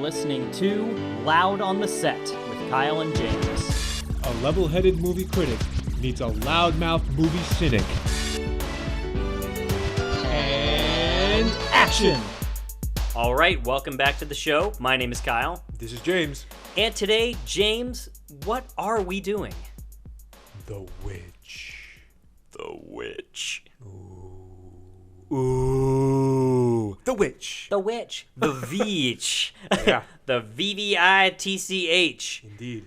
listening to Loud on the Set with Kyle and James. A level-headed movie critic meets a loudmouth movie cynic. And action! All right, welcome back to the show. My name is Kyle. This is James. And today, James, what are we doing? The Witch. The Witch. Ooh. The Witch. The Witch. The VVitch. Yeah. The VVitch. Indeed.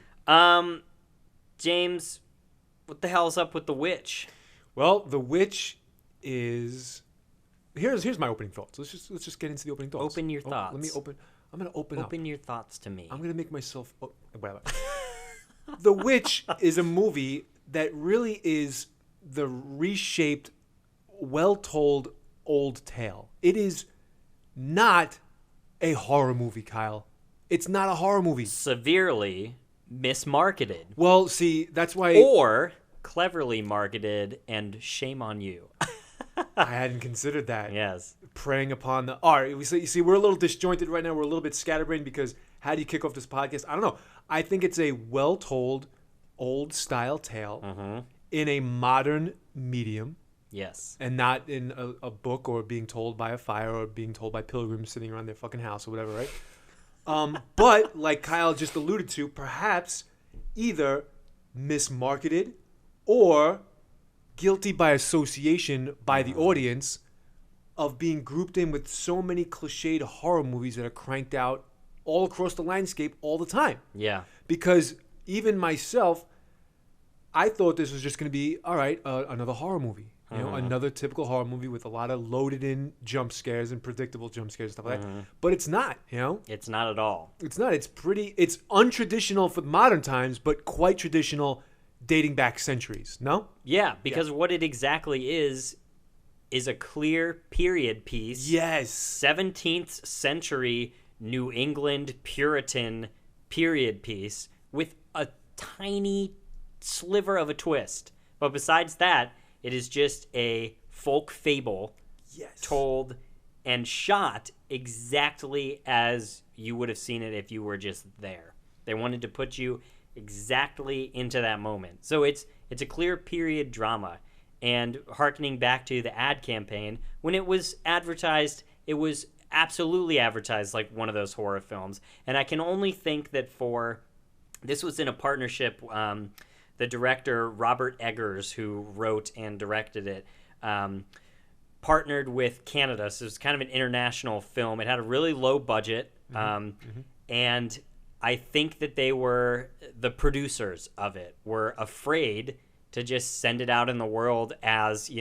James, what the hell's up with The Witch? Well, The Witch is... Here's my opening thoughts. Let's just get into the opening thoughts. Open your thoughts. I'm going to open up. Open your thoughts to me. I'm going to make myself... The Witch is a movie that really is the reshaped, well-told old tale. It is not a horror movie, Kyle. It's not a horror movie. Severely mismarketed. Well, see, that's why... Or cleverly marketed, and shame on you. I hadn't considered that. Yes. Preying upon the... All right, you see, we're a little disjointed right now. We're a little bit scatterbrained because how do you kick off this podcast? I don't know. I think it's a well-told, old-style tale in a modern medium. Yes. And not in a book or being told by a fire or being told by pilgrims sitting around their fucking house or whatever, right? But, like Kyle just alluded to, perhaps either mismarketed or guilty by association by the audience of being grouped in with so many cliched horror movies that are cranked out all across the landscape all the time. Yeah. Because even myself, I thought this was just going to be, all right, another horror movie. You know, another typical horror movie with a lot of loaded-in jump scares and predictable jump scares and stuff like that. But it's not, you know? It's not at all. It's not. It's untraditional for modern times, but quite traditional dating back centuries, no? Yeah, because what it exactly is a clear period piece. Yes. 17th century New England Puritan period piece with a tiny sliver of a twist. But besides that, it is just a folk fable told and shot exactly as you would have seen it if you were just there. They wanted to put you exactly into that moment. So it's a clear period drama. And hearkening back to the ad campaign, when it was advertised, it was absolutely advertised like one of those horror films. And I can only think that this was in a partnership. The director, Robert Eggers, who wrote and directed it, partnered with Canada. So it was kind of an international film. It had a really low budget. And I think that the producers of it were afraid to just send it out in the world as,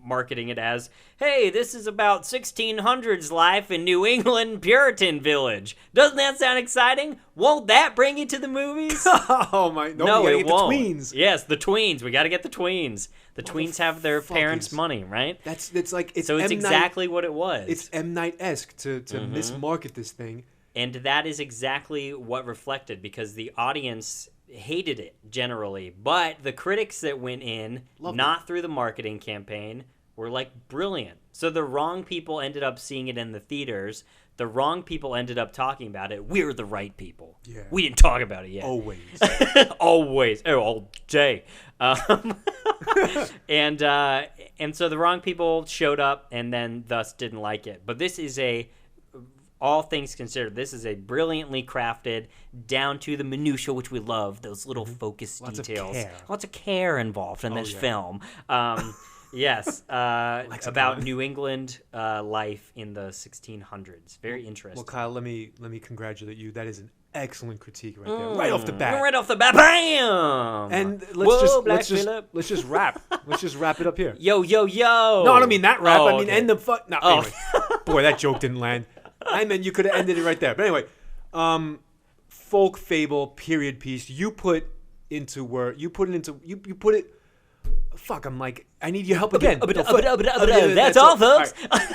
marketing it as, hey, this is about 1600s life in New England Puritan village. Doesn't that sound exciting? Won't that bring you to the movies? Oh my! No, it won't. The tweens. Yes, the tweens. We got to get the tweens. The tweens have their parents' money, right? It's exactly what it was. It's M. Night-esque to mismarket this thing. And that is exactly what reflected, because the audience hated it generally, but the critics that went in, through the marketing campaign, were like brilliant. So the wrong people ended up seeing it in the theaters. The wrong people ended up talking about it. We're the right people. Yeah. We didn't talk about it yet. Always. Always. Oh, all day. And so the wrong people showed up and then thus didn't like it. But this is all things considered, this is a brilliantly crafted, down to the minutia, which we love, those little focus details. Lots of care involved in this film. Yes, about New England life in the 1600s. Very interesting. Well, Kyle, let me congratulate you. That is an excellent critique right there, right off the bat. Right off the bat, bam! And let's just wrap. Let's just wrap it up here. Yo. No, I don't mean that wrap. I mean end the fuck. No, oh. Anyway. Boy, that joke didn't land. I mean, you could have ended it right there. But anyway, folk fable period piece. You put it. Fuck, I'm like, I need your help again. That's all, folks. Right.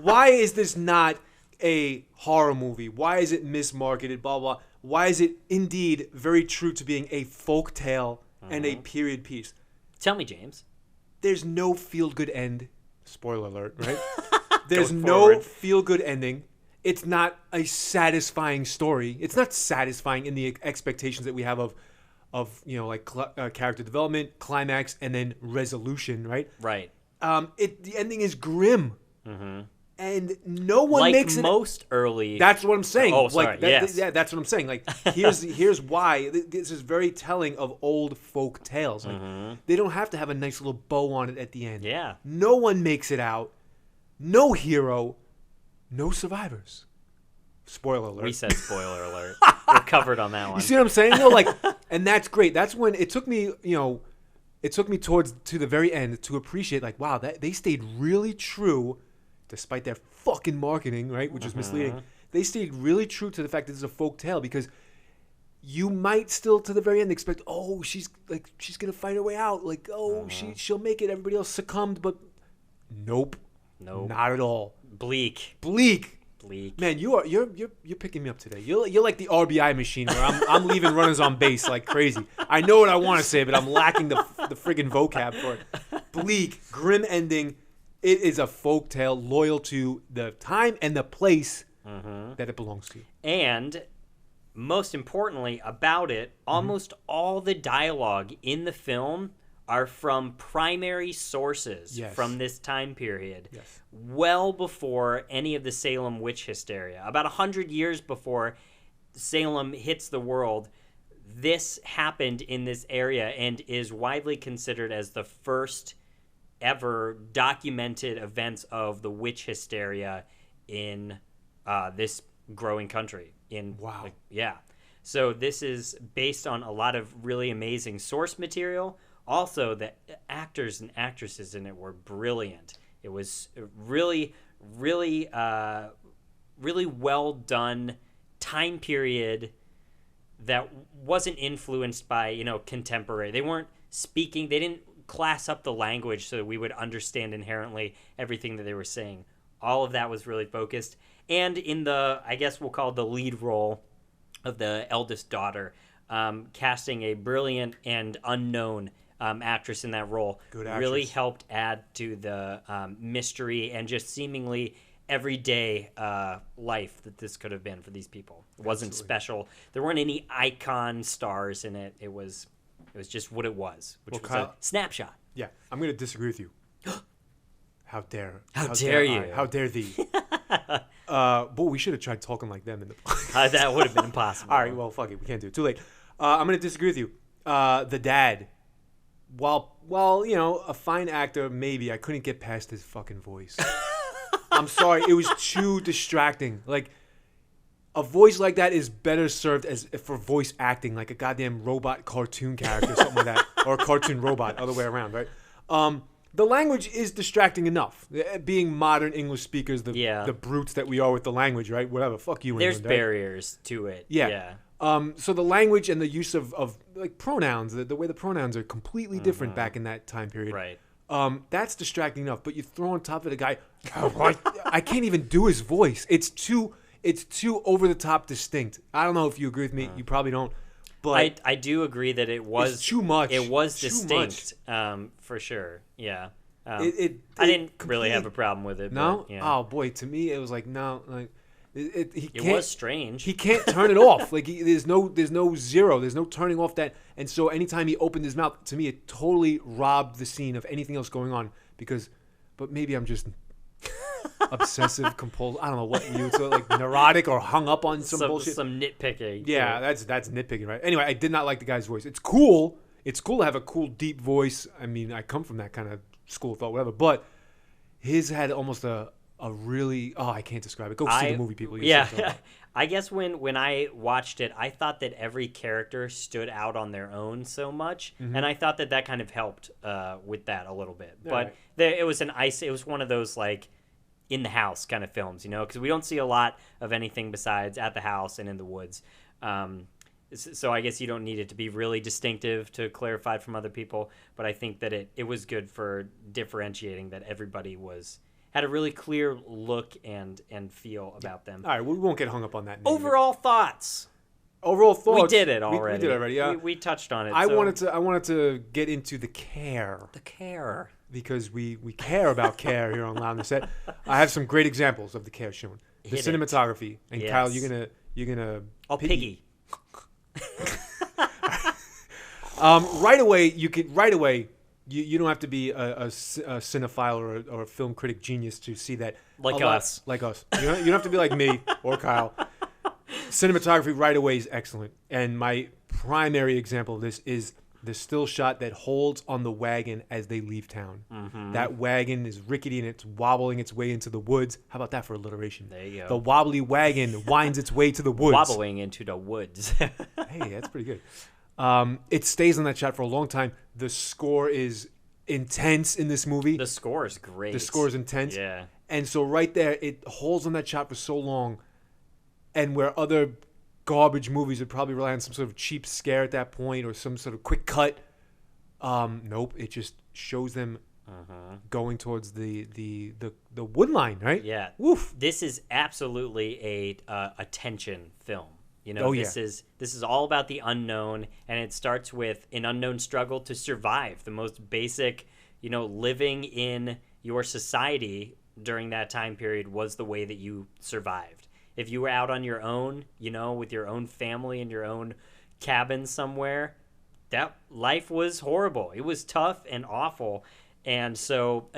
Why is this not a horror movie? Why is it mismarketed? Blah blah. Why is it indeed very true to being a folk tale and a period piece? Tell me, James. There's no feel good end. Spoiler alert, right? There's no feel-good ending. it's not a satisfying story. It's not satisfying in the expectations that we have of like character development, climax, and then resolution, right? Right. The ending is grim. Mm-hmm. And no one like makes it. Most early. That's what I'm saying. Oh, sorry. Like, Yes. Yeah, that's what I'm saying. Like, here's why. This is very telling of old folk tales. Like, they don't have to have a nice little bow on it at the end. Yeah. No one makes it out. No hero. No survivors. Spoiler alert. We said spoiler alert. We're covered on that one. You see what I'm saying? Though, like, and that's great. That's when it took me. It took me to the very end to appreciate. Like, wow, that they stayed really true. Despite their fucking marketing, right, which is misleading, they stayed really true to the fact that this is a folk tale, because you might still, to the very end, expect, oh, she's gonna fight her way out, like, oh, she'll make it. Everybody else succumbed, but nope, not at all. Bleak. Man, you're picking me up today. You're like the RBI machine where I'm leaving runners on base like crazy. I know what I want to say, but I'm lacking the friggin' vocab for it. Bleak, grim ending. It is a folk tale loyal to the time and the place that it belongs to. And most importantly about it, almost all the dialogue in the film are from primary sources from this time period. Yes. Well before any of the Salem witch hysteria. About 100 years before Salem hits the world, this happened in this area and is widely considered as the first ever documented events of the witch hysteria in this growing country. Wow. So this is based on a lot of really amazing source material. Also, the actors and actresses in it were brilliant. It was really, really, really well done time period that wasn't influenced by, contemporary. They weren't speaking. They didn't class up the language so that we would understand inherently everything that they were saying. All of that was really focused. And in the, I guess we'll call it the lead role of the eldest daughter, casting a brilliant and unknown actress in that role really helped add to the mystery and just seemingly everyday life that this could have been for these people. It wasn't special. There weren't any icon stars in it. It was just what it was, which was Kyle, a snapshot. Yeah, I'm going to disagree with you. How dare you? How dare thee? But we should have tried talking like them in the that would have been impossible. All right, well, fuck it. We can't do it. Too late. I'm going to disagree with you. The dad, while a fine actor, maybe, I couldn't get past his fucking voice. I'm sorry. It was too distracting. Like, a voice like that is better served as for voice acting, like a goddamn robot cartoon character, something like that, or a cartoon robot, other way around, right? The language is distracting enough. Being modern English speakers, the brutes that we are with the language, right? Whatever, fuck you. There's England, barriers to it. Yeah. So the language and the use of like pronouns, the way the pronouns are completely different back in that time period. Right. That's distracting enough. But you throw on top of the guy, I can't even do his voice. It's too over the top distinct. I don't know if you agree with me. You probably don't. But I do agree that it was too much. It was distinct, for sure. Yeah. I didn't really have a problem with it. No. But, yeah. Oh boy, to me it was like no, like it was strange. He can't turn it off. Like there's no zero. There's no turning off that. And so anytime he opened his mouth, to me it totally robbed the scene of anything else going on. But maybe I'm just obsessive compulsive. I don't know what you so like neurotic or hung up on some bullshit. Some nitpicking. Yeah, that's nitpicking, right? Anyway, I did not like the guy's voice. It's cool. It's cool to have a cool deep voice. I mean, I come from that kind of school of thought, whatever. But his had almost a really I can't describe it. Go see the movie, people. Yeah. I guess when I watched it, I thought that every character stood out on their own so much, and I thought that kind of helped with that a little bit. Yeah, but right. it was one of those like in the house kind of films, because we don't see a lot of anything besides at the house and in the woods. So I guess you don't need it to be really distinctive to clarify from other people, but I think that it was good for differentiating that everybody had a really clear look and feel about them. All right, we won't get hung up on that. Overall thoughts. We did it already. We did it already. Yeah, we touched on it. I wanted to get into the care. The care. Because we care about care here on Loud on the Set. I have some great examples of the care shown. The Hit it. cinematography. And Yes. Kyle, you're gonna Oh, piggy. right away you don't have to be a cinephile or a film critic genius to see that. Like us. Like us. You don't have to be like me or Kyle. Cinematography right away is excellent. And my primary example of this is the still shot that holds on the wagon as they leave town. Mm-hmm. That wagon is rickety and it's wobbling its way into the woods. How about that for alliteration? There you go. The wobbly wagon winds its way to the woods. Wobbling into the woods. Hey, that's pretty good. It stays on that shot for a long time. The score is intense in this movie. The score is great. The score is intense. Yeah. And so right there, it holds on that shot for so long. And where other garbage movies would probably rely on some sort of cheap scare at that point or some sort of quick cut. Nope, it just shows them going towards the wood line, right? Yeah. Woof. This is absolutely a tension film. You know, Oh, this is all about the unknown, and it starts with an unknown struggle to survive. The most basic, you know, living in your society during that time period was the way that you survived. If you were out on your own, you know, with your own family in your own cabin somewhere, that life was horrible. It was tough and awful. And so,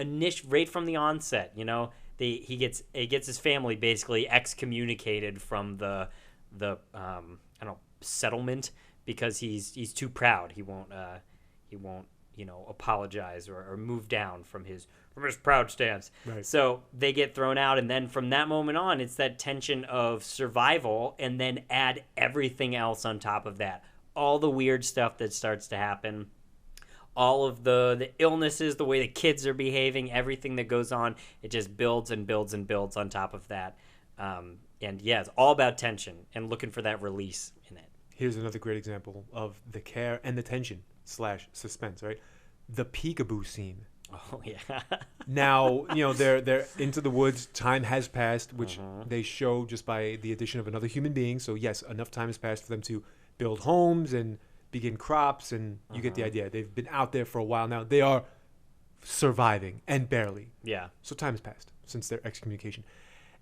right from the onset, you know, he gets his family basically excommunicated from the I don't know, settlement because he's too proud. He won't you know, apologize or move down from his proud stance. Right. So they get thrown out, and then from that moment on, it's that tension of survival, and then add everything else on top of that. All the weird stuff that starts to happen, all of the illnesses, the way the kids are behaving, everything that goes on, it just builds and builds and builds on top of that. And yeah, it's all about tension and looking for that release in it. Here's another great example of the care and the tension / suspense, right? The peekaboo scene. Oh yeah. Now, you know, they're into the woods. Time has passed, which they show just by the addition of another human being. So yes, enough time has passed for them to build homes and begin crops, and you get the idea. They've been out there for a while now. They are surviving, and barely. Yeah. So time has passed since their excommunication.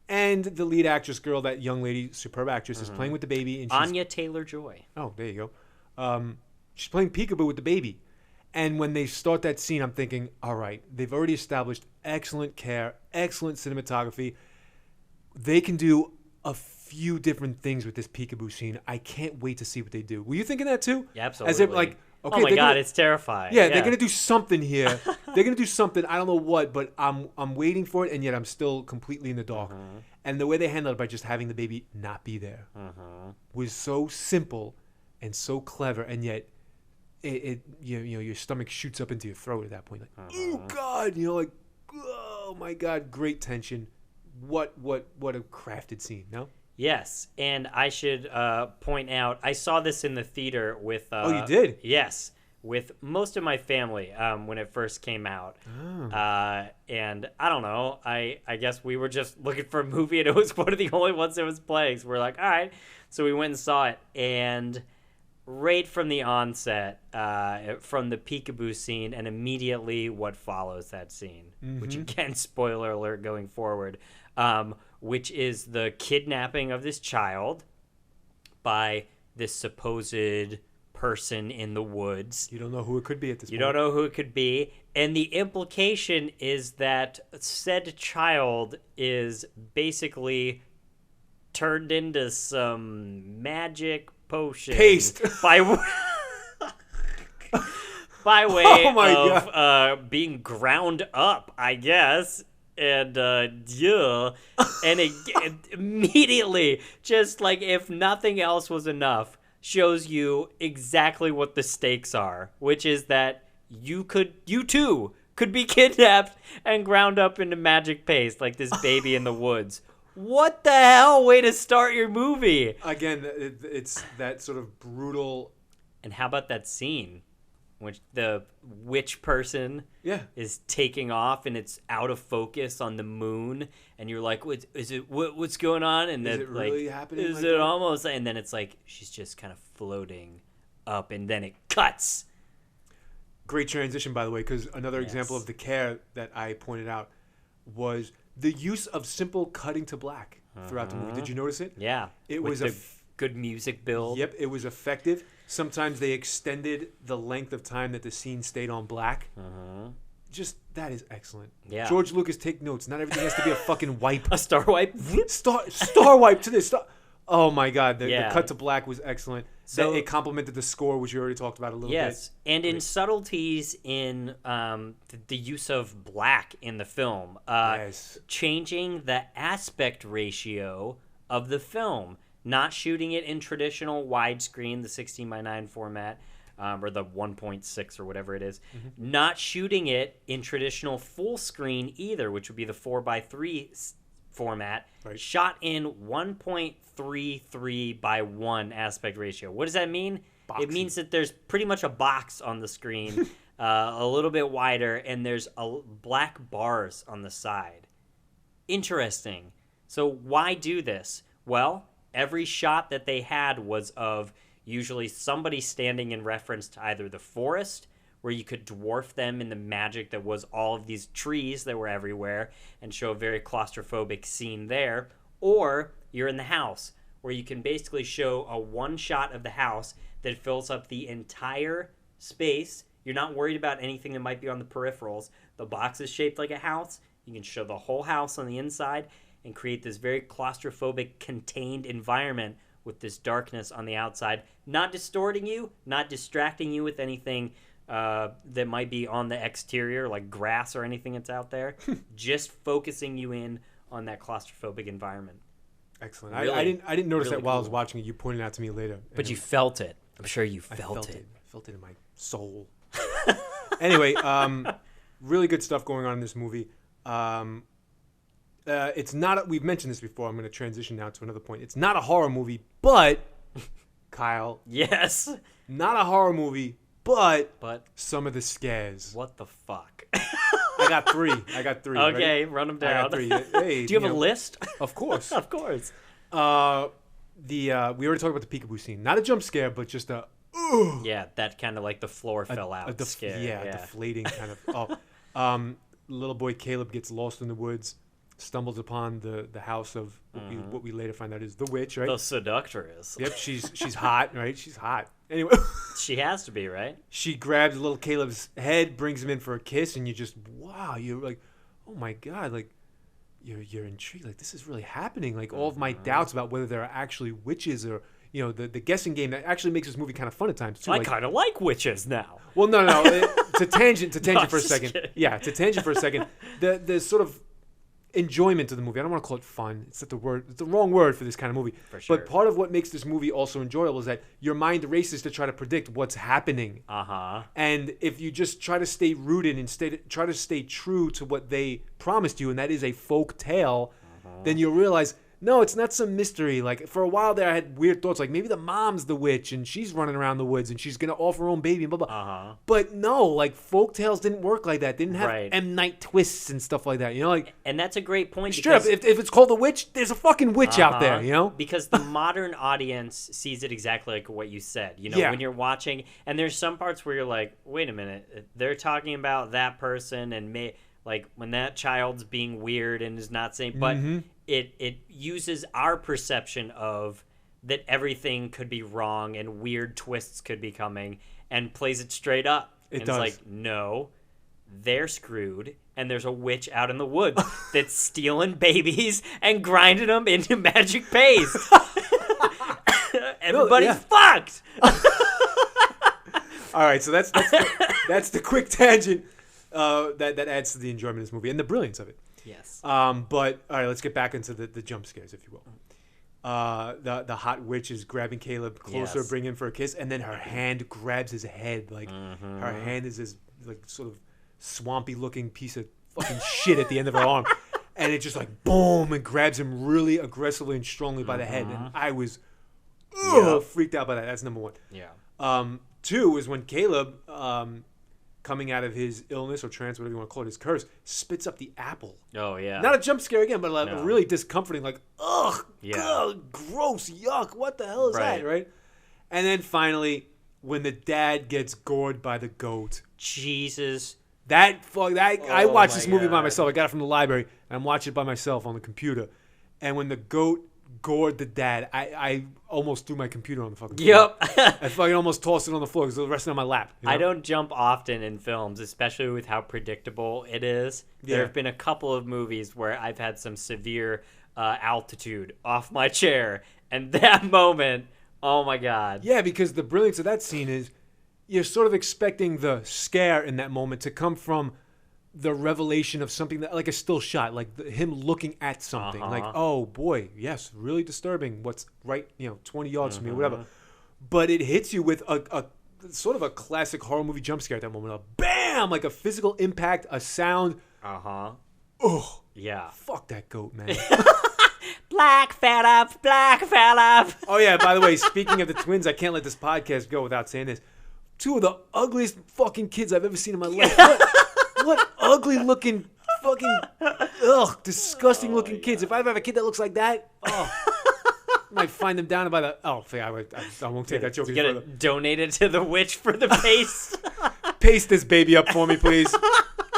And the lead actress girl, that young lady, superb actress, is playing with the baby. And she's, Anya Taylor-Joy. Oh, there you go. She's playing peekaboo with the baby. And when they start that scene, I'm thinking, all right, they've already established excellent care, excellent cinematography. They can do a few different things with this peekaboo scene. I can't wait to see what they do. Were you thinking that too? Yeah, absolutely. As if like, okay, oh my God, it's terrifying. Yeah, they're gonna do something here. They're gonna do something. I don't know what, but I'm waiting for it, and yet I'm still completely in the dark. And the way they handled it by just having the baby not be there was so simple and so clever, and yet it you know your stomach shoots up into your throat at that point. Like, oh God, you know, like, oh my God, great tension. What a crafted scene, no? Yes, and I should point out, I saw this in the theater with... oh, you did? Yes, with most of my family when it first came out. Oh. And I don't know, I guess we were just looking for a movie, and it was one of the only ones that was playing. So we're like, all right. So we went and saw it, and right from the onset, from the peekaboo scene, and immediately what follows that scene, which again, spoiler alert going forward, which is the kidnapping of this child by this supposed person in the woods. You don't know who it could be at this point. You don't know who it could be. And the implication is that said child is basically turned into some magic potion. Paste. By way Oh of being ground up, I guess. And yeah, and it immediately, just like if nothing else was enough, shows you exactly what the stakes are, which is that you too could be kidnapped and ground up into magic paste like this baby in the woods. What the hell? Way to start your movie. Again, it's that sort of brutal. And how about that scene? Which the witch person is taking off, and it's out of focus on the moon, and you're like, what's going on? And then is it really happening? Is it almost? And then it's like she's just kind of floating up, and then it cuts. Great transition, by the way, because another example of the care that I pointed out was the use of simple cutting to black. throughout the movie. Did you notice it? Yeah. It With was the good music build. Yep, it was effective. Sometimes they extended the length of time that the scene stayed on black. Just, that is excellent. Yeah. George Lucas, take notes. Not everything has to be a fucking wipe. A star wipe. Star wipe to this. Oh my God, the cut to black was excellent. So it complemented the score, which you already talked about a little bit. Yes, and in subtleties in the use of black in the film, changing the aspect ratio of the film, not shooting it in traditional widescreen, the 16:9 format, or the 1.6 or whatever it is, not shooting it in traditional full screen either, which would be the 4:3 format, shot in 1.33:1 aspect ratio. What does that mean? It means that there's pretty much a box on the screen, a little bit wider, and there's black bars on the side. Interesting. So why do this? Well, every shot that they had was of usually somebody standing in reference to either the forest, where you could dwarf them in the magic that was all of these trees that were everywhere and show a very claustrophobic scene there, or you're in the house, where you can basically show a one shot of the house that fills up the entire space. You're not worried about anything that might be on the peripherals. The box is shaped like a house. You can show the whole house on the inside and create this very claustrophobic, contained environment with this darkness on the outside, not distorting you, not distracting you with anything that might be on the exterior, like grass or anything that's out there, just focusing you in on that claustrophobic environment. Excellent. Really, I didn't notice really that while I was cool. watching it. You pointed it out to me later. But you felt it. I'm sure you felt it. I felt it in my soul. Anyway, really good stuff going on in this movie. It's not. We've mentioned this before. I'm going to transition now to another point. It's not a horror movie, but Kyle. Yes. Not a horror movie, but some of the scares. What the fuck? I got three. Okay, run them down. I got three. Hey, do you have a list? Of course. Of course. We already talked about the peekaboo scene. Not a jump scare, but just a. Yeah, that kind of like the floor fell out scare. Yeah, deflating kind of. Little boy Caleb gets lost in the woods, stumbles upon the house of what we later find out is the witch, right? The seductress. Yep, she's hot, right? She's hot. Anyway, she has to be, right? She grabs little Caleb's head, brings him in for a kiss, and you just you're like, oh my God, like you're intrigued, like this is really happening. Like all of my doubts about whether there are actually witches or the guessing game that actually makes this movie kind of fun at times too. I kind of like witches now. Well, no. To tangent for a second. Kidding. Yeah, to tangent for a second. The sort of enjoyment of the movie. I don't want to call it fun. It's not the word. It's the wrong word for this kind of movie. For sure. But part of what makes this movie also enjoyable is that your mind races to try to predict what's happening. And if you just try to stay rooted and try to stay true to what they promised you, and that is a folk tale, then you'll realize, no, it's not some mystery. Like, for a while there, I had weird thoughts, like maybe the mom's the witch, and she's running around the woods, and she's going to offer her own baby, and blah, blah. But no, like, folk tales didn't work like that. They didn't have M. Night twists and stuff like that, like. And that's a great point. Straight up, if it's called a witch, there's a fucking witch out there, Because the modern audience sees it exactly like what you said. When you're watching, and there's some parts where you're like, wait a minute, they're talking about that person, and like when that child's being weird and is not saying, but it uses our perception of that everything could be wrong and weird twists could be coming and plays it straight up. It's like, no, they're screwed, and there's a witch out in the woods that's stealing babies and grinding them into magic paste. Everybody's fucked. All right, so that's the quick tangent that adds to the enjoyment of this movie and the brilliance of it. Yes. But all right, let's get back into the jump scares, if you will. The hot witch is grabbing Caleb closer, bringing him for a kiss, and then her hand grabs his head. Like her hand is this like sort of swampy looking piece of fucking shit at the end of her arm, and it just like boom and grabs him really aggressively and strongly by the head. And I was freaked out by that. That's number one. Yeah. Two is when Caleb, coming out of his illness or trance, whatever you want to call it, his curse, spits up the apple. Oh, yeah. Not a jump scare again, but like really discomforting, like, ugh, God, gross, yuck, what the hell is that, right? And then finally, when the dad gets gored by the goat. Jesus. I watched this movie by myself. I got it from the library, and I'm watching it by myself on the computer. and when the goat gored the dad, I almost threw my computer on the fucking floor. Yep. I fucking almost tossed it on the floor because it was resting on my lap. You know? I don't jump often in films, especially with how predictable it is. There have been a couple of movies where I've had some severe altitude off my chair, and that moment, oh my God. Yeah, because the brilliance of that scene is you're sort of expecting the scare in that moment to come from the revelation of something that, like a still shot, like him looking at something, like, oh boy, yes, really disturbing. What's right, 20 yards from me, or whatever. But it hits you with a sort of a classic horror movie jump scare at that moment. A bam, like a physical impact, a sound. Oh yeah. Fuck that goat, man. Black fella. Oh yeah. By the way, speaking of the twins, I can't let this podcast go without saying this. Two of the ugliest fucking kids I've ever seen in my life. What ugly looking fucking disgusting looking kids. If I ever have a kid that looks like that, I might find them down by the I won't take that joke any further. Donate it to the witch for the paste. Paste this baby up for me, please.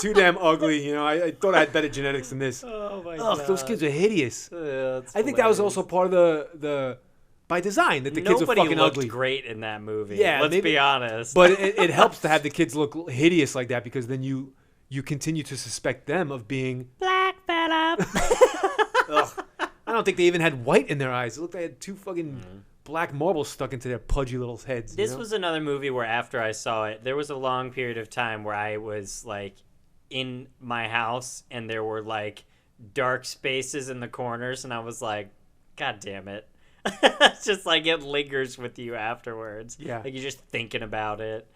Too damn ugly, I thought I had better genetics than this. Oh my God. Those kids are hideous. I think that was also part of the by design that the kids were fucking ugly. Nobody looked great in that movie. Yeah, let's be honest. But it helps to have the kids look hideous like that, because then you continue to suspect them of being black fella. I don't think they even had white in their eyes. It looked like they had two fucking black marbles stuck into their pudgy little heads. This was another movie where after I saw it, there was a long period of time where I was like in my house and there were like dark spaces in the corners, and I was like, God damn it. It's just like it lingers with you afterwards. Yeah. Like you're just thinking about it.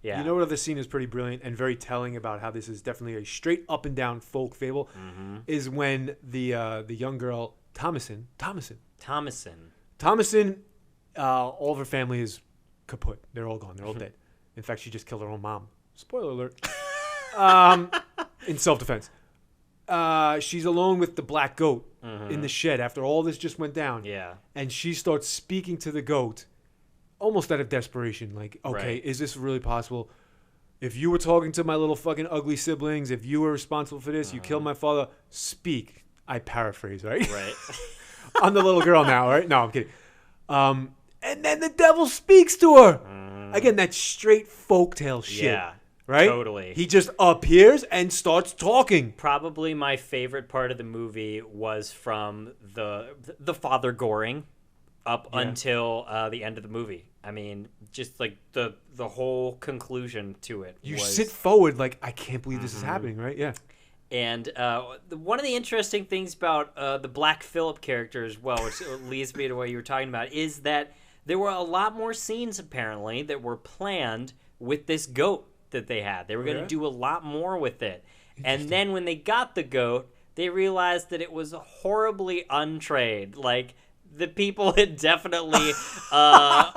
Yeah. You know what other scene is pretty brilliant and very telling about how this is definitely a straight up and down folk fable is when the young girl Thomasin, all of her family is kaput. They're all gone. They're all dead. In fact, she just killed her own mom. Spoiler alert. In self-defense. She's alone with the black goat in the shed after all this just went down. Yeah. And she starts speaking to the goat almost out of desperation. Like, okay, is this really possible? If you were talking to my little fucking ugly siblings, if you were responsible for this, you killed my father, speak. I paraphrase, right? Right. I'm the little girl now, right? No, I'm kidding. And then the devil speaks to her. Again, that straight folktale shit. Yeah. Right? Totally. He just appears and starts talking. Probably my favorite part of the movie was from the father goring up until the end of the movie. I mean, just like the whole conclusion to it. You sit forward like, I can't believe this is happening, right? Yeah. And one of the interesting things about the Black Phillip character as well, which leads me to what you were talking about, is that there were a lot more scenes apparently that were planned with this goat that they had. They were going to do a lot more with it. And then when they got the goat, they realized that it was horribly untrained. Like, the people had definitely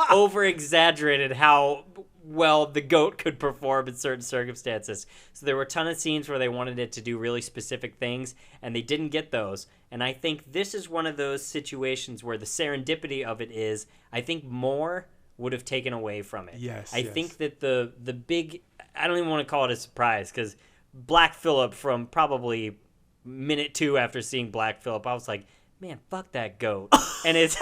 over-exaggerated how well the goat could perform in certain circumstances. So there were a ton of scenes where they wanted it to do really specific things, and they didn't get those. And I think this is one of those situations where the serendipity of it is, I think more would have taken away from it. Yes. I think that the big, I don't even want to call it a surprise, because Black Phillip, from probably minute 2 after seeing Black Phillip, I was like, man, fuck that goat. And it's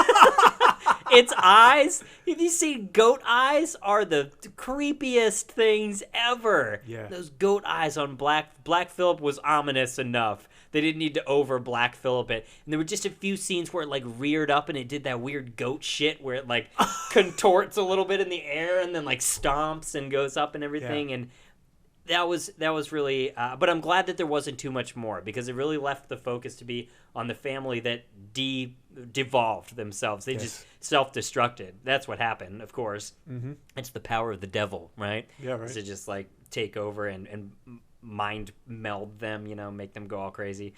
its eyes, have you seen goat eyes, are the creepiest things ever. Yeah. Those goat eyes on Black Phillip was ominous enough. They didn't need to over Black Phillip it. And there were just a few scenes where it like reared up and it did that weird goat shit where it like contorts a little bit in the air and then like stomps and goes up and everything. Yeah. And that was really, but I'm glad that there wasn't too much more, because it really left the focus to be on the family that devolved themselves. They just self-destructed. That's what happened, of course. Mm-hmm. It's the power of the devil, right? Yeah, right. To just like take over and mind meld them, make them go all crazy.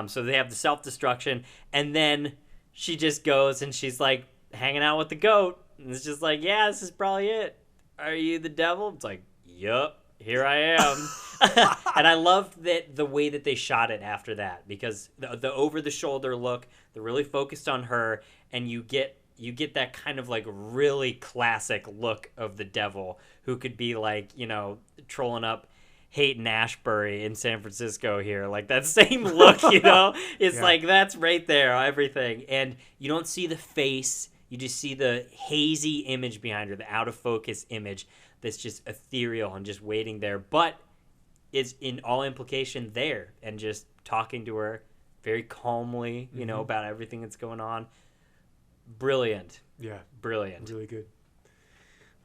So they have the self-destruction, and then she just goes and she's like hanging out with the goat, and it's just like, yeah, this is probably it. Are you the devil? It's like, yup. Here I am. And I loved that the way that they shot it after that, because the over-the-shoulder look, they're really focused on her, and you get that kind of like really classic look of the devil, who could be like, trolling up Haight Ashbury in San Francisco here. Like that same look, you know? It's Yeah. like that's right there, everything. And you don't see the face. You just see the hazy image behind her, the out of focus image that's just ethereal and just waiting there. But is in all implication there and just talking to her very calmly, you know, about everything that's going on. Brilliant. Yeah, Brilliant. really good.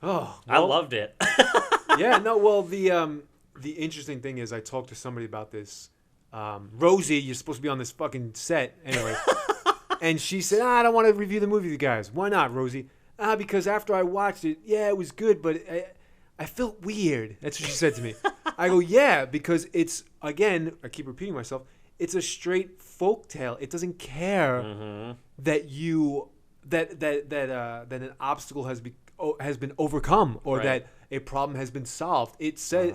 Oh, I well, loved it. yeah, no, well, the interesting thing is I talked to somebody about this. Rosie, you're supposed to be on this fucking set anyway. And she said, I don't want to review the movie with you guys. Why not, Rosie? Because after I watched it, yeah, it was good, but I felt weird. That's what she said to me. I go, yeah, because it's, again, I keep repeating myself, it's a straight folk tale. It doesn't care that you that an obstacle has been overcome or that a problem has been solved. It says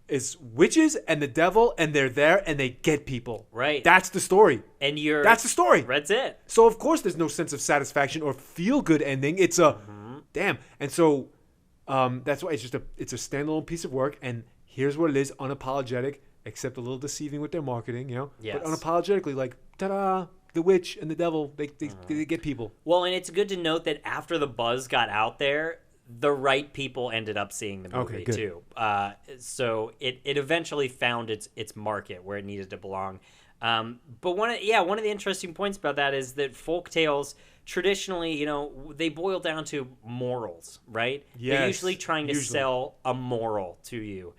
it's witches and the devil, and they're there and they get people. Right. That's the story. And that's the story. That's it. So of course there's no sense of satisfaction or feel good ending. It's a damn. And so that's why it's a standalone piece of work. And here's what it is: unapologetic, except a little deceiving with their marketing, you know. Yes. But unapologetically, like ta-da, the witch and the devil, they get people. Well, and it's good to note that after the buzz got out there, the right people ended up seeing the movie too. So it eventually found its market where it needed to belong. But one of the interesting points about that is that folk tales traditionally, you know, they boil down to morals, right? Yes, They're usually trying to sell a moral to you.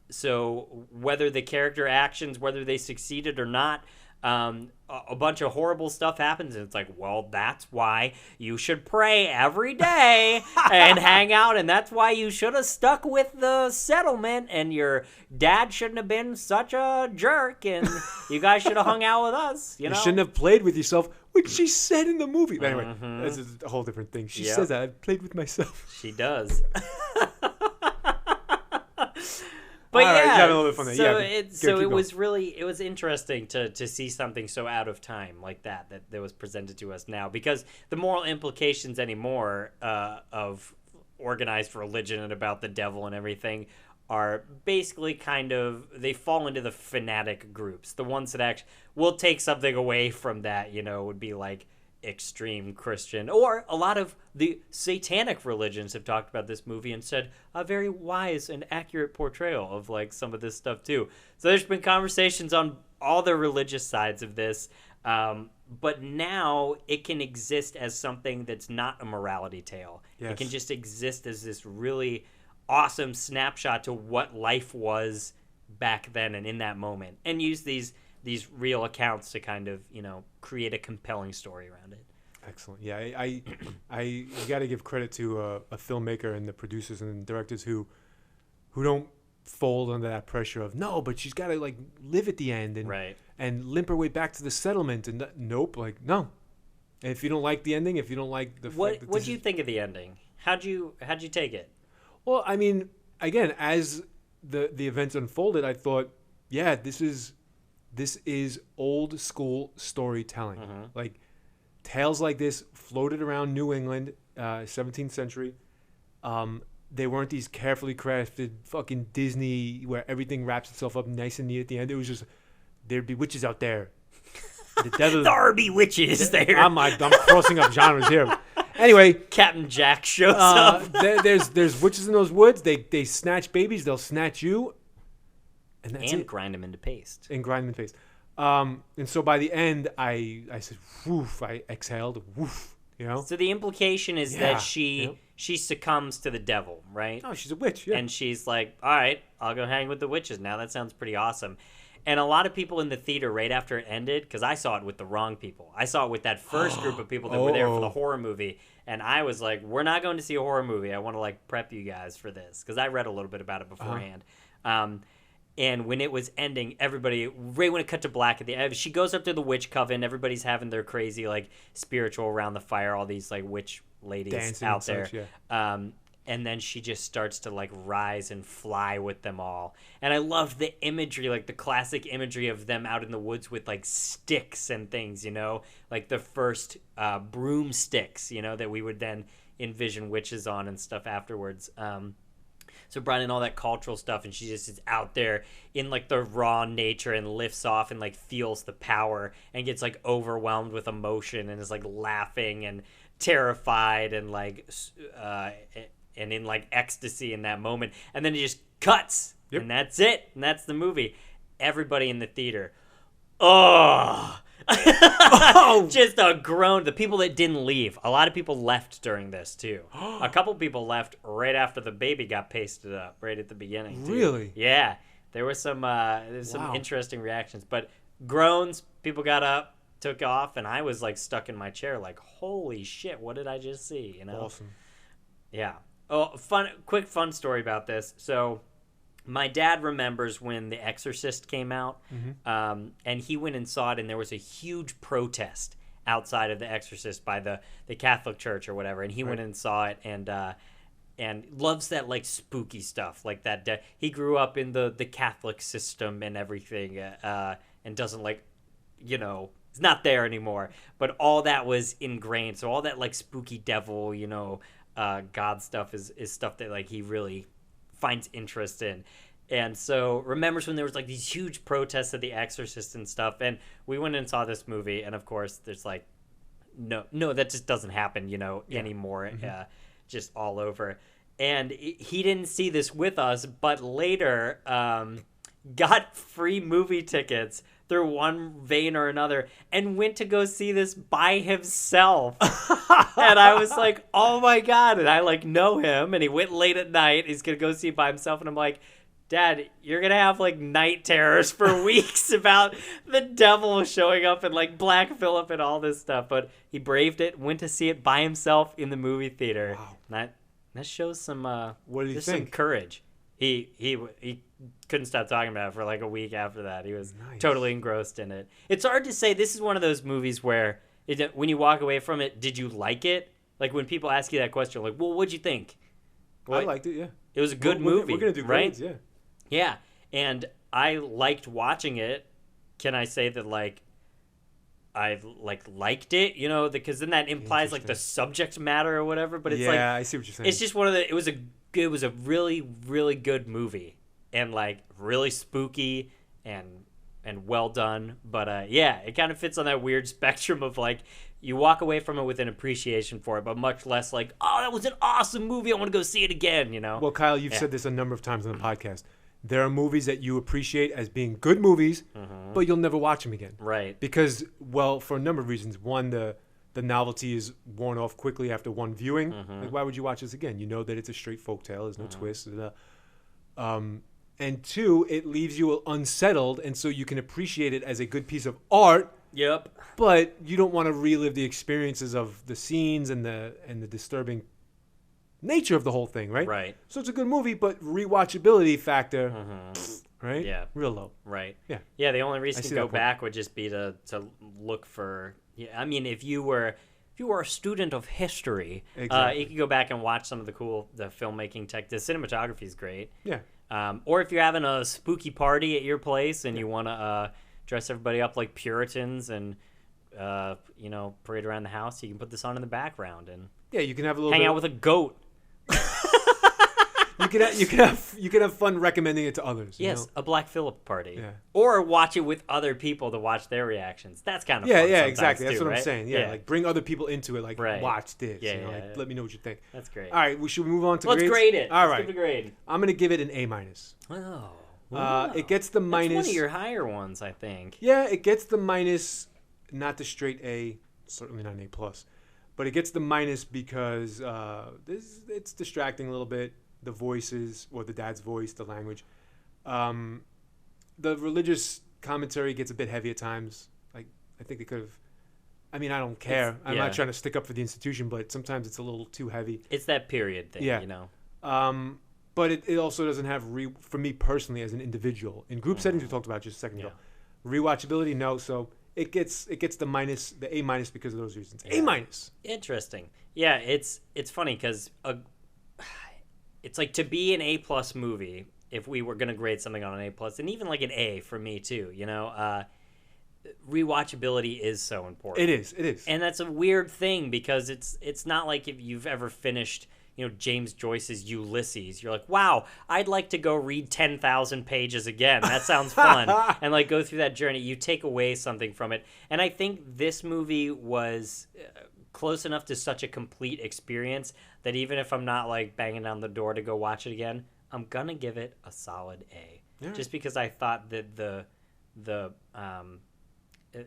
So whether the character actions, whether they succeeded or not, a bunch of horrible stuff happens, and it's like, well, that's why you should pray every day and hang out, and that's why you should have stuck with the settlement, and your dad shouldn't have been such a jerk, and you guys should have hung out with us. You know, shouldn't have played with yourself, which she said in the movie. But anyway, this is a whole different thing. She says that I played with myself. She does. But all right, yeah, having a little bit of fun so it was interesting to see something so out of time like that was presented to us now, because the moral implications anymore of organized religion and about the devil and everything are basically kind of, they fall into the fanatic groups. The ones that actually will take something away from that, you know, would be like extreme Christian, or a lot of the satanic religions have talked about this movie and said a very wise and accurate portrayal of like some of this stuff too. So there's been conversations on all the religious sides of this, but now it can exist as something that's not a morality tale. Yes. It can just exist as this really awesome snapshot to what life was back then and in that moment, and use these real accounts to kind of, you know, create a compelling story around it. Excellent. Yeah, I you got to give credit to a filmmaker and the producers and directors who don't fold under that pressure of, no, but she's got to like live at the end and limp her way back to the settlement, and nope, like no. And if you don't like the ending, if you don't like the what do you think of the ending? How'd you take it? Well, I mean, again, as the events unfolded, I thought, yeah, this is old school storytelling. Like tales like this floated around New England, 17th century. They weren't these carefully crafted fucking Disney where everything wraps itself up nice and neat at the end. It was just, there'd be witches out there. The devil. There be witches there. I'm crossing up genres here. Anyway, Captain Jack shows up. There's witches in those woods. They snatch babies. They'll snatch you. And grind them into paste. And so by the end, I said, woof, I exhaled, woof, you know? So the implication is that she succumbs to the devil, right? Oh, she's a witch, yeah. And she's like, all right, I'll go hang with the witches now. That sounds pretty awesome. And a lot of people in the theater right after it ended, because I saw it with the wrong people. I saw it with that first group of people that were there for the horror movie. And I was like, we're not going to see a horror movie. I want to like prep you guys for this, because I read a little bit about it beforehand. And when it was ending, everybody, right when it cut to black at the end, she goes up to the witch coven. Everybody's having their crazy, like, spiritual around the fire, all these, like, witch ladies dancing out there. Such, yeah. And then she just starts to, like, rise and fly with them all. And I loved the imagery, like, the classic imagery of them out in the woods with, like, sticks and things, you know? Like, the first broomsticks, you know, that we would then envision witches on and stuff afterwards. So brought in all that cultural stuff, and she just is out there in like the raw nature and lifts off and like feels the power and gets like overwhelmed with emotion and is like laughing and terrified and like and in like ecstasy in that moment. And then it just cuts, and that's it, and that's the movie. Everybody in the theater, oh. Just a groan. The people that didn't leave, a lot of people left during this too. A couple people left right after the baby got pasted up right at the beginning too. Really? Yeah, there was some interesting reactions, but groans. People got up, took off, and I was like stuck in my chair like, holy shit, what did I just see? Awesome. Yeah. Oh, quick fun story about this. So my dad remembers when The Exorcist came out, and he went and saw it, and there was a huge protest outside of The Exorcist by the Catholic Church or whatever, and he went and saw it, and loves that like spooky stuff, like that. He grew up in the Catholic system and everything, and doesn't like, it's not there anymore. But all that was ingrained, so all that like spooky devil, God stuff is stuff that like he really finds interest in. And so remembers when there was like these huge protests of The Exorcist and stuff, and we went and saw this movie, and of course there's like no that just doesn't happen anymore, just all over. And he didn't see this with us, but later got free movie tickets through one vein or another and went to go see this by himself. And I was like, oh my God. And I like know him, and he went late at night. He's going to go see it by himself. And I'm like, Dad, you're going to have like night terrors for weeks about the devil showing up and like Black Phillip and all this stuff. But he braved it, went to see it by himself in the movie theater. Wow. And that shows some, what did he think? Some courage. He couldn't stop talking about it for like a week after that. He was totally engrossed in it. It's hard to say. This is one of those movies where when you walk away from it, did you like it? Like when people ask you that question, like, well, what'd you think? I liked it, yeah. It was a good movie. We're going to do grades, right? Yeah. And I liked watching it. Can I say that like I liked it, because then that implies like the subject matter or whatever, but it's like, I see what you're saying. It's just it was a really, really good movie, and like really spooky and well done. But it kind of fits on that weird spectrum of like you walk away from it with an appreciation for it, but much less like, oh, that was an awesome movie, I want to go see it again. Well, Kyle, you've said this a number of times on the podcast. There are movies that you appreciate as being good movies, but you'll never watch them again. Right. Because, well, for a number of reasons. One, the novelty is worn off quickly after one viewing. Like, why would you watch this again? You know that it's a straight folktale. There's no twists. And two, it leaves you unsettled, and so you can appreciate it as a good piece of art. Yep. But you don't want to relive the experiences of the scenes and the disturbing nature of the whole thing, right? Right. So it's a good movie, but rewatchability factor, right? Yeah. Real low. Right. Yeah. Yeah, the only reason to go back would just be to look for... Yeah, I mean, if you were a student of history, you could go back and watch some of the filmmaking tech. The cinematography is great. Yeah. Or if you're having a spooky party at your place and you want to dress everybody up like Puritans and parade around the house, you can put this on in the background and you can have a little hang out with a goat. You can have fun recommending it to others. Yes, a Black Phillip party. Yeah. Or watch it with other people to watch their reactions. That's kind of fun. Yeah, exactly. That's too, what right? I'm saying. Yeah, like bring other people into it. Like watch this. Let me know what you think. That's great. All right, should we move on to Let's grades? grade it. All Let's right. give it a grade. I'm gonna give it an A-. Oh. It gets the minus. That's one of your higher ones, I think. Yeah, it gets the minus, not the straight A, certainly not an A+. But it gets the minus because it's distracting a little bit. The voices, or the dad's voice, the language. The religious commentary gets a bit heavy at times. Like, I think they could have... I mean, I don't care. I'm not trying to stick up for the institution, but sometimes it's a little too heavy. It's that period thing, But it also doesn't have, for me personally as an individual. In group settings, we talked about just a second ago. Rewatchability, no. So it gets the minus, the A- because of those reasons. A-. Interesting. Yeah, it's funny because... it's like to be an A+ movie, if we were going to grade something on an A+, and even like an A for me too, rewatchability is so important. It is. And that's a weird thing because it's not like if you've ever finished, James Joyce's Ulysses. You're like, wow, I'd like to go read 10,000 pages again. That sounds fun. And like go through that journey. You take away something from it. And I think this movie was close enough to such a complete experience that even if I'm not like banging down the door to go watch it again, I'm gonna give it a solid A. Yeah. Just because I thought that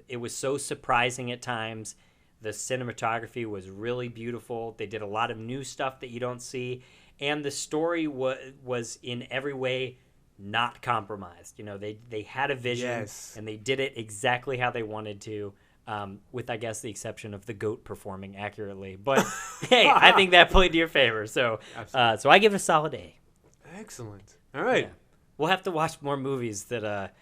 it was so surprising at times. The cinematography was really beautiful. They did a lot of new stuff that you don't see. And the story was in every way not compromised. They had a vision, and they did it exactly how they wanted to, with, I guess, the exception of the goat performing accurately. But, hey, I think that played to your favor. So I give it a solid A. Excellent. All right. Yeah. We'll have to watch more movies that...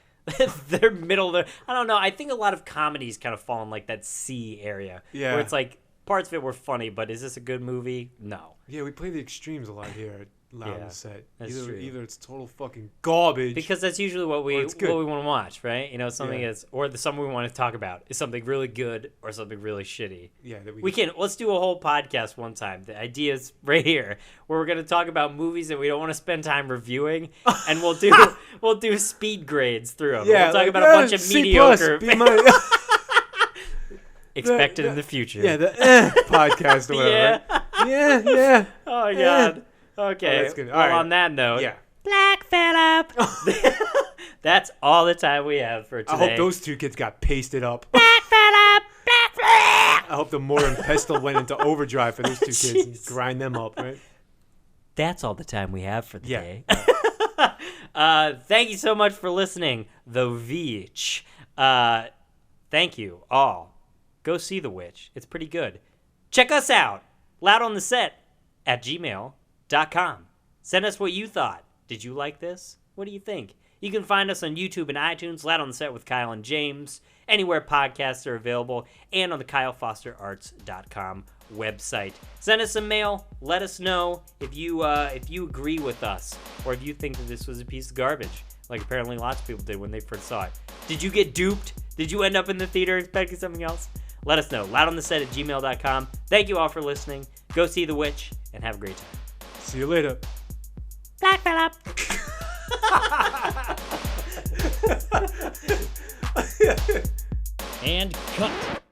they're middle. I don't know. I think a lot of comedies kind of fall in like that C area, where it's like parts of it were funny, but is this a good movie? No. Yeah, we play the extremes a lot here at Loud on the Set. That's true. Either it's total fucking garbage, because that's usually what we want to watch, right? Something is, or something we want to talk about is something really good or something really shitty. Yeah, that we can. Let's do a whole podcast one time. The idea is right here, where we're going to talk about movies that we don't want to spend time reviewing, and we'll do speed grades through them. Yeah, we'll talk about a bunch of mediocre. Expected in the future. Yeah, the podcast or whatever. Yeah. Oh my god. Okay. That's good. Well, right. On that note, Black Phillip. That's all the time we have for today. I hope those two kids got pasted up. Black Phillip. I hope the Moore and Pestle went into overdrive for those two kids and grind them up, right? That's all the time we have for the day. Thank you so much for listening, the VVitch. Thank you all. Go see The Witch. It's pretty good. Check us out. loudontheset@gmail.com. Send us what you thought. Did you like this? What do you think? You can find us on YouTube and iTunes, Loud on the Set with Kyle and James, anywhere podcasts are available, and on the KyleFosterArts.com website. Send us some mail. Let us know if you agree with us, or if you think that this was a piece of garbage, like apparently lots of people did when they first saw it. Did you get duped? Did you end up in the theater expecting something else? Let us know. loudontheset@gmail.com. Thank you all for listening. Go see The Witch, and have a great time. See you later. Black Phillip. And cut.